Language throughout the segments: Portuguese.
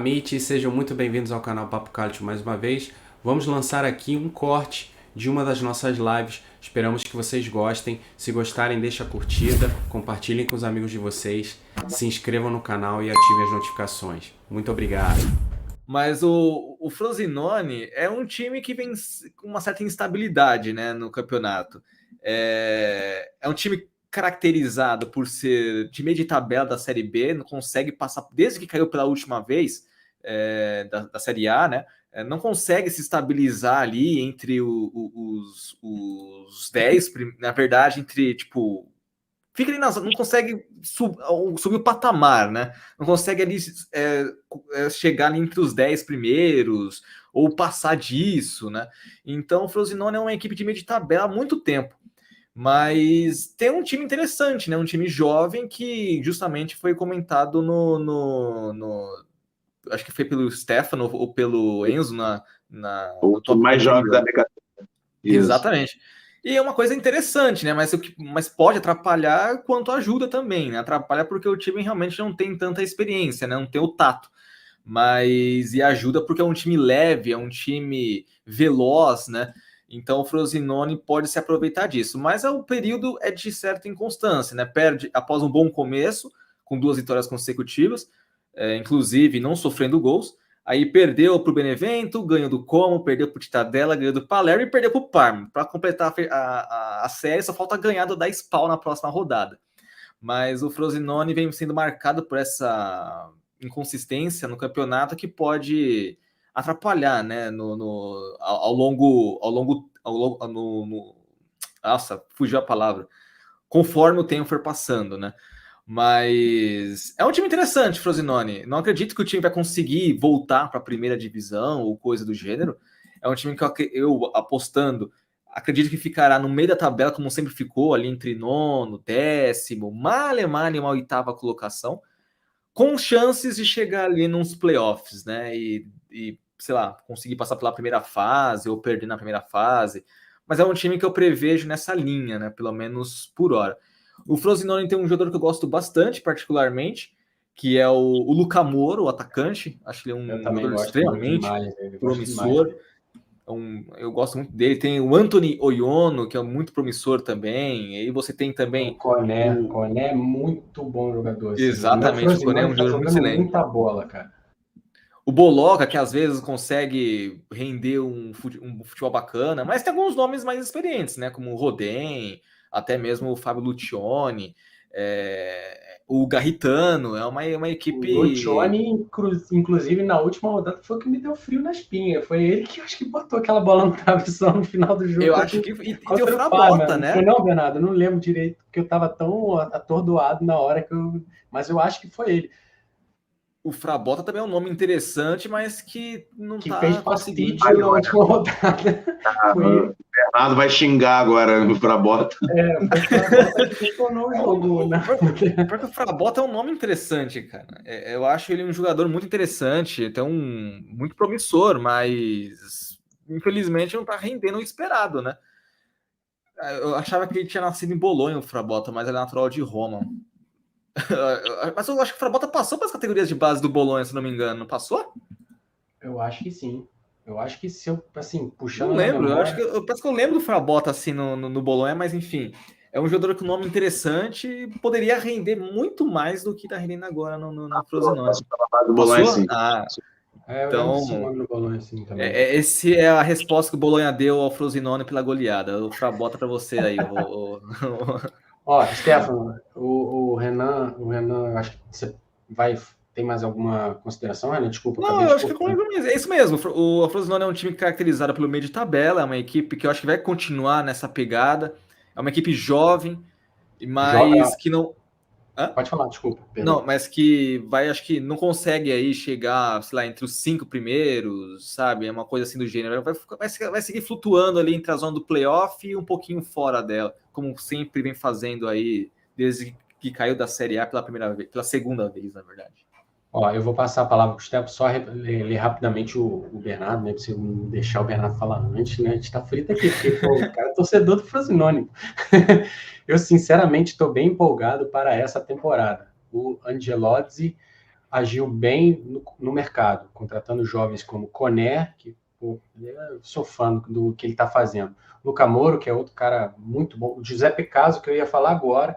Amit, sejam muito bem-vindos ao canal Papo Cálcio mais uma vez. Vamos lançar aqui um corte de uma das nossas lives. Esperamos que vocês gostem. Se gostarem, deixa a curtida, compartilhem com os amigos de vocês, se inscrevam no canal e ativem as notificações. Muito obrigado. Mas o Frosinone é um time que vem com uma certa instabilidade, né, no campeonato. É um time caracterizado por ser de meio de tabela da Série B, não consegue passar, desde que caiu pela última vez da Série A, né? Não consegue se estabilizar ali entre os 10, na verdade, entre tipo. Fica ali não consegue subir o patamar, né? Não consegue ali chegar ali entre os 10 primeiros ou passar disso, né? Então o Frosinone é uma equipe de meio de tabela há muito tempo. Mas tem um time interessante, né? Um time jovem que justamente foi comentado acho que foi pelo Stefano ou pelo Enzo no top mais jovem da América. Exatamente. E é uma coisa interessante, né? Mas pode atrapalhar quanto ajuda também, né? Atrapalha porque o time realmente não tem tanta experiência, né? Não tem o tato. E ajuda porque é um time leve, é um time veloz, né? Então o Frosinone pode se aproveitar disso. Mas o período é de certa inconstância, né? Perde após um bom começo, com 2 vitórias consecutivas, inclusive não sofrendo gols. Aí perdeu para o Benevento, ganhou do Como, perdeu para o Cittadella, ganhou do Palermo e perdeu para o Parma. Para completar a série, só falta ganhar do 10 pau na próxima rodada. Mas o Frosinone vem sendo marcado por essa inconsistência no campeonato que pode atrapalhar, né? Nossa, fugiu a palavra. Conforme o tempo for passando, né? Mas é um time interessante, Frosinone. Não acredito que o time vai conseguir voltar para a primeira divisão ou coisa do gênero. É um time que eu apostando, acredito que ficará no meio da tabela, como sempre ficou, ali entre nono, décimo, male uma oitava colocação, com chances de chegar ali nos playoffs, né? E sei lá, conseguir passar pela primeira fase ou perder na primeira fase. Mas é um time que eu prevejo nessa linha, né? Pelo menos por hora. O Frosinone tem um jogador que eu gosto bastante, particularmente, que é o Luca Moro, o atacante. Acho que ele é um jogador extremamente promissor. Eu gosto muito dele. Tem o Anthony Oyono, que é muito promissor também. E aí você tem também... O Koné é muito bom jogador. Assim. Exatamente, o Koné é um jogador muito excelente. Muita bola, cara. O Bologa, que às vezes consegue render um futebol bacana, mas tem alguns nomes mais experientes, né? Como o Rodem, até mesmo o Fábio Lucioni, o Garritano, é uma equipe... O Lucioni, inclusive, na última rodada, foi o que me deu frio na espinha. Foi ele que eu acho que botou aquela bola no travessão no final do jogo. Eu acho que... E tem o Frabota, né? Foi não, Bernardo, eu não lembro direito, porque eu tava tão atordoado na hora que eu... Mas eu acho que foi ele. O Frabota também é um nome interessante, mas que não que tá fez conseguindo. Na última rodada. O Bernardo vai xingar agora no Frabota. O Frabota que tornou o jogo. Né? Porque o Frabota é um nome interessante, cara. Eu acho ele um jogador muito interessante, até muito promissor, mas infelizmente não tá rendendo o esperado, né? Eu achava que ele tinha nascido em Bolonha, o Frabota, mas ele é natural de Roma. Mas eu acho que o Frabota passou para as categorias de base do Bolonha, se não me engano. Não passou? Eu acho que sim. Eu acho que se eu, assim, puxando... Não lembro. Parece que eu lembro do Frabota, assim, no Bolonha, mas enfim. É um jogador com nome interessante e poderia render muito mais do que está rendendo agora no Frosinone. Passou? Então, no Bolonha, sim, também. Esse é a resposta que o Bolonha deu ao Frosinone pela goleada. O Frabota para você aí. Stefano, o Renan, acho que você tem mais alguma consideração, Renan? Desculpa. Não, eu acho que é isso mesmo. O Frosinone é um time caracterizado pelo meio de tabela, é uma equipe que eu acho que vai continuar nessa pegada. É uma equipe jovem, mas que não... Pode falar, desculpa. Não, mas que acho que não consegue aí chegar, sei lá, entre os 5 primeiros, sabe? É uma coisa assim do gênero. Vai seguir flutuando ali entre a zona do playoff e um pouquinho fora dela, como sempre vem fazendo aí, desde que caiu da Série A pela segunda vez, na verdade. Eu vou passar a palavra para o Stefano, só ler rapidamente o Bernardo, né? Para você não deixar o Bernardo falar antes, né? A gente está frito aqui, porque o cara é torcedor do Frosinone. Eu, sinceramente, estou bem empolgado para essa temporada. O Angelozzi agiu bem no mercado, contratando jovens como Koné, que eu sou fã do que ele está fazendo. Luca Moro, que é outro cara muito bom. O Giuseppe Caso, que eu ia falar agora.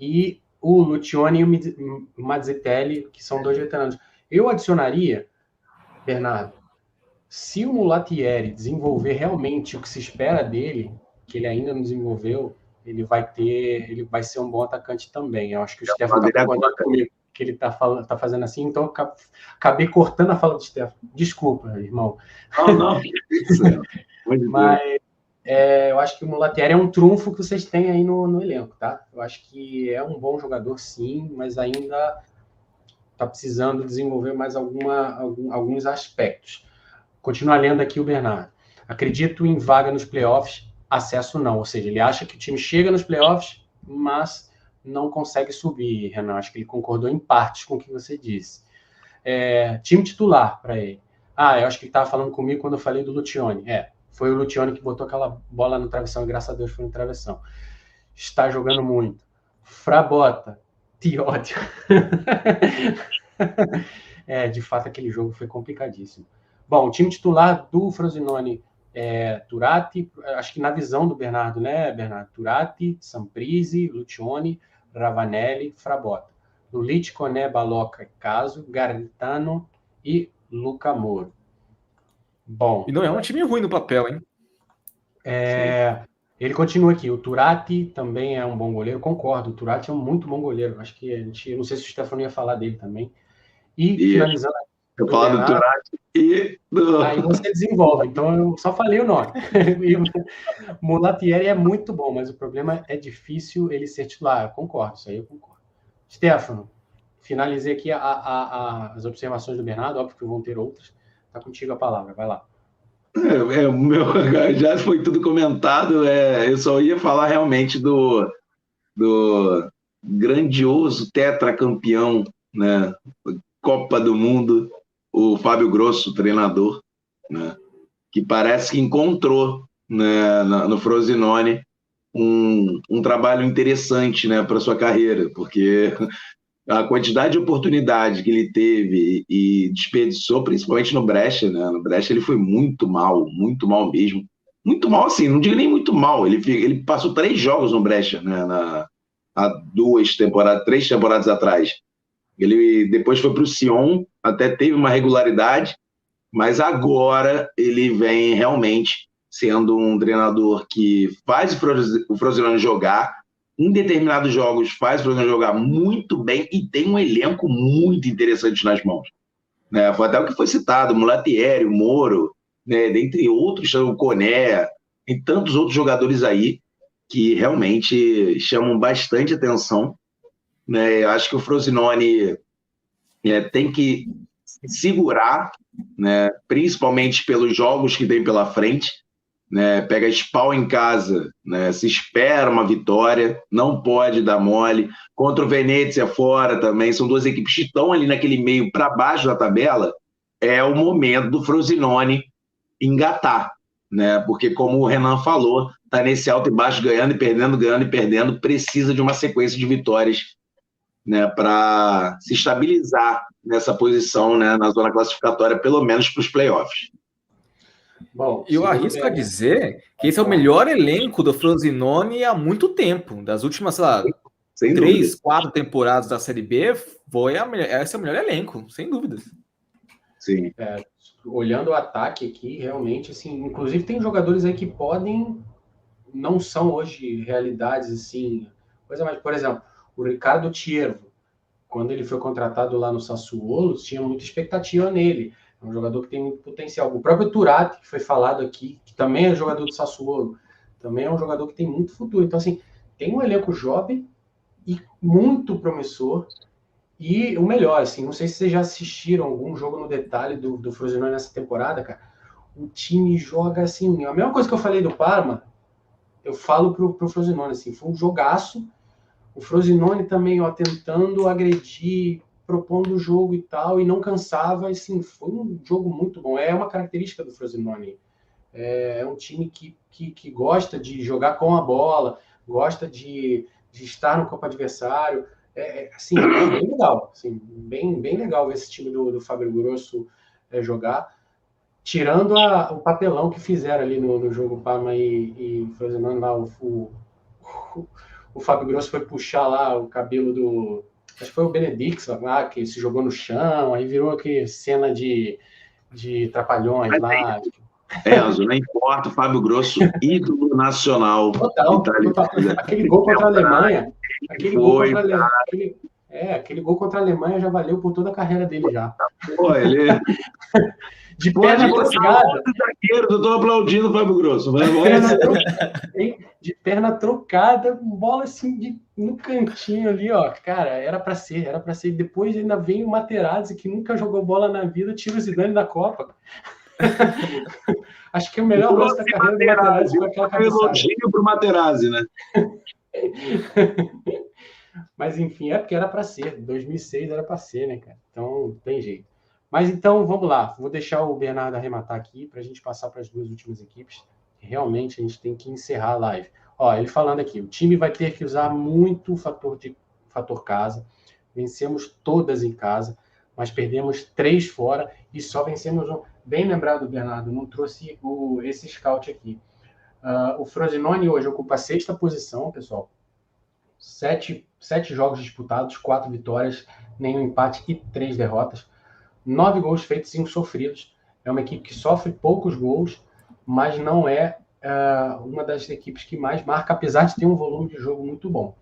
E o Lucioni e o Mazzitelli, que são 2 veteranos. Eu adicionaria, Bernardo, se o Mulatieri desenvolver realmente o que se espera dele, que ele ainda não desenvolveu, ele vai ser um bom atacante também. Eu acho que o Stefano está concordando comigo que ele está fazendo assim, então eu acabei cortando a fala do Stefano. Desculpa, irmão. Não. Mas eu acho que o Mulatieri é um trunfo que vocês têm aí no elenco, tá? Eu acho que é um bom jogador, sim, mas ainda está precisando desenvolver mais alguns aspectos. Continuar lendo aqui o Bernardo. Acredito em vaga nos playoffs, acesso não. Ou seja, ele acha que o time chega nos playoffs, mas não consegue subir, Renan. Acho que ele concordou em partes com o que você disse. Time titular para ele. Eu acho que ele estava falando comigo quando eu falei do Lucioni. Foi o Lucioni que botou aquela bola no travessão e graças a Deus foi no travessão. Está jogando muito. Frabota. Te ódio. De fato, aquele jogo foi complicadíssimo. Bom, o time titular do Frosinone é Turati, acho que na visão do Bernardo, né, Bernardo? Turati, Samprizzi, Lucioni, Ravanelli, Frabota. Lulic, Koné, Baloca, Caso, Garitano e Luca Moro. Bom. E não é um time ruim no papel, hein? Ele continua aqui. O Turati também é um bom goleiro, concordo. O Turati é um muito bom goleiro. Acho que eu não sei se o Stefano ia falar dele também. E finalizando. Eu falo do Turati e do. Aí você desenvolve. Então eu só falei o nome. O Mulatieri é muito bom, mas o problema é difícil ele ser titular. Eu concordo, isso aí eu concordo. Stefano, finalizei aqui as observações do Bernardo, óbvio que vão ter outras. Está contigo a palavra, vai lá. Já foi tudo comentado. Eu só ia falar realmente do grandioso tetracampeão, né, Copa do Mundo, o Fábio Grosso, treinador, né, que parece que encontrou, né, no Frosinone um trabalho interessante, né, para sua carreira, porque a quantidade de oportunidade que ele teve e desperdiçou, principalmente no Brescia, né? No Brescia ele foi muito mal mesmo. Muito mal, assim, não digo nem muito mal. Ele passou 3 jogos no Brescia, né? Há 3 temporadas atrás. Ele depois foi para o Sion, até teve uma regularidade, mas agora ele vem realmente sendo um treinador que faz o Frosinone jogar. Em determinados jogos faz o Frosinone jogar muito bem e tem um elenco muito interessante nas mãos, né? Foi até o que foi citado, o Mulatieri, o Moro, né? Dentre outros, o Koné, e tantos outros jogadores aí que realmente chamam bastante atenção, né? Eu acho que o Frosinone tem que segurar, né? Principalmente pelos jogos que tem pela frente, né, pega Spal em casa, né, se espera uma vitória, não pode dar mole. Contra o Venezia fora também, são 2 equipes que estão ali naquele meio para baixo da tabela. É o momento do Frosinone engatar, né, porque como o Renan falou, está nesse alto e baixo, ganhando e perdendo, precisa de uma sequência de vitórias, né, para se estabilizar nessa posição, né, na zona classificatória, pelo menos para os playoffs. Bom, eu arrisco a dizer que esse é o melhor elenco do Frosinone há muito tempo. Das últimas, sei lá, 3, 4 temporadas da Série B, esse é o melhor elenco, sem dúvidas. Sim. Olhando o ataque aqui, realmente, assim, inclusive tem jogadores aí que não são hoje realidades, assim, coisa mais, por exemplo, o Ricardo Tiervo, quando ele foi contratado lá no Sassuolo, tinha muita expectativa nele. É um jogador que tem muito potencial. O próprio Turati, que foi falado aqui, que também é jogador do Sassuolo, também é um jogador que tem muito futuro. Então, assim, tem um elenco jovem e muito promissor. E o melhor, assim, não sei se vocês já assistiram algum jogo no detalhe do Frosinone nessa temporada, cara. O time joga, assim, a mesma coisa que eu falei do Parma, eu falo pro Frosinone, assim, foi um jogaço. O Frosinone também, tentando agredir, propondo o jogo e tal, e não cansava, assim, foi um jogo muito bom. É uma característica do Frosinone. É um time que gosta de jogar com a bola, gosta de estar no campo adversário. assim, bem legal, assim, bem legal ver esse time do Fábio Grosso jogar, tirando o papelão que fizeram ali no jogo Parma e Frosinone lá, o Fábio Grosso foi puxar lá o cabelo acho que foi o Benedix lá, que se jogou no chão, aí virou aqui cena de trapalhões lá. Enzo, não importa, o Fábio Grosso, ídolo nacional. Total. Aquele gol contra a Alemanha, aquele gol contra a Alemanha já valeu por toda a carreira dele já. Pô, ele... De perna trocada. Eu tô aplaudindo o Fábio Grosso. De perna trocada, bola assim no cantinho ali, ó. Cara, era pra ser. Depois ainda vem o Materazzi, que nunca jogou bola na vida, tira o Zidane da Copa. Acho que o melhor lance da carreira do Materazzi foi aquela cabeçada. Elogio pro Materazzi, né? Mas enfim, é porque era pra ser. 2006 era pra ser, né, cara? Então, tem jeito. Mas então, vamos lá. Vou deixar o Bernardo arrematar aqui para a gente passar para as duas últimas equipes. Realmente, a gente tem que encerrar a live. Ó, ele falando aqui, o time vai ter que usar muito o fator casa. Vencemos todas em casa, mas perdemos 3 fora e só vencemos um. Bem lembrado, Bernardo, não trouxe esse scout aqui. O Frosinone hoje ocupa a 6ª posição, pessoal. 7 jogos disputados, 4 vitórias, nenhum empate e 3 derrotas. 9 gols feitos, 5 sofridos. É uma equipe que sofre poucos gols, mas não é uma das equipes que mais marca, apesar de ter um volume de jogo muito bom.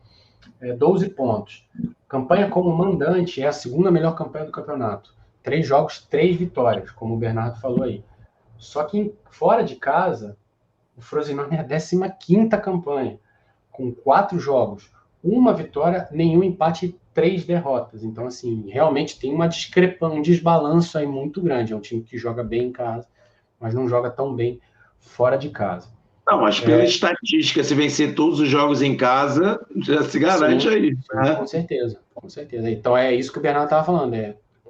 12 pontos. Campanha como mandante é a 2ª melhor campanha do campeonato. 3 jogos, 3 vitórias, como o Bernardo falou aí. Só que fora de casa, o Frosinone é a 15ª campanha, com 4 jogos, 1 vitória, nenhum empate e 3 derrotas. Então, assim, realmente tem uma discrepância, um desbalanço aí muito grande. É um time que joga bem em casa, mas não joga tão bem fora de casa. Não, mas pela estatística, se vencer todos os jogos em casa, já se garante aí. Né? Com certeza. Então é isso que o Bernardo estava falando,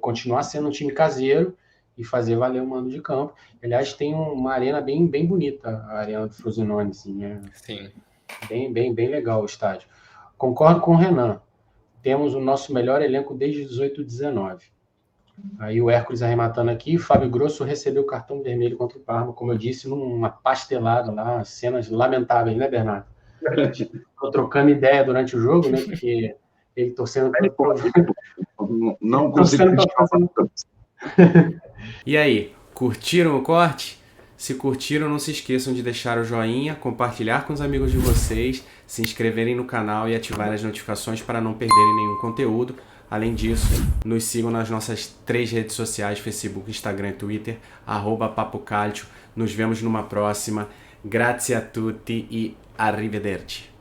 continuar sendo um time caseiro e fazer valer o mando de campo. Aliás, tem uma arena bem bonita, a arena do Frosinone, assim, Sim. Bem legal o estádio. Concordo com o Renan. Temos o nosso melhor elenco desde 18-19. Aí o Hércules arrematando aqui. Fábio Grosso recebeu cartão vermelho contra o Parma, como eu disse, numa pastelada lá, cenas lamentáveis, né, Bernardo? Estou trocando ideia durante o jogo, né? Porque ele torcendo não consigo. E aí, curtiram o corte? Se curtiram, não se esqueçam de deixar o joinha, compartilhar com os amigos de vocês, se inscreverem no canal e ativarem as notificações para não perderem nenhum conteúdo. Além disso, nos sigam nas nossas 3 redes sociais, Facebook, Instagram e Twitter, @papocalcio. Nos vemos numa próxima. Grazie a tutti e arrivederci.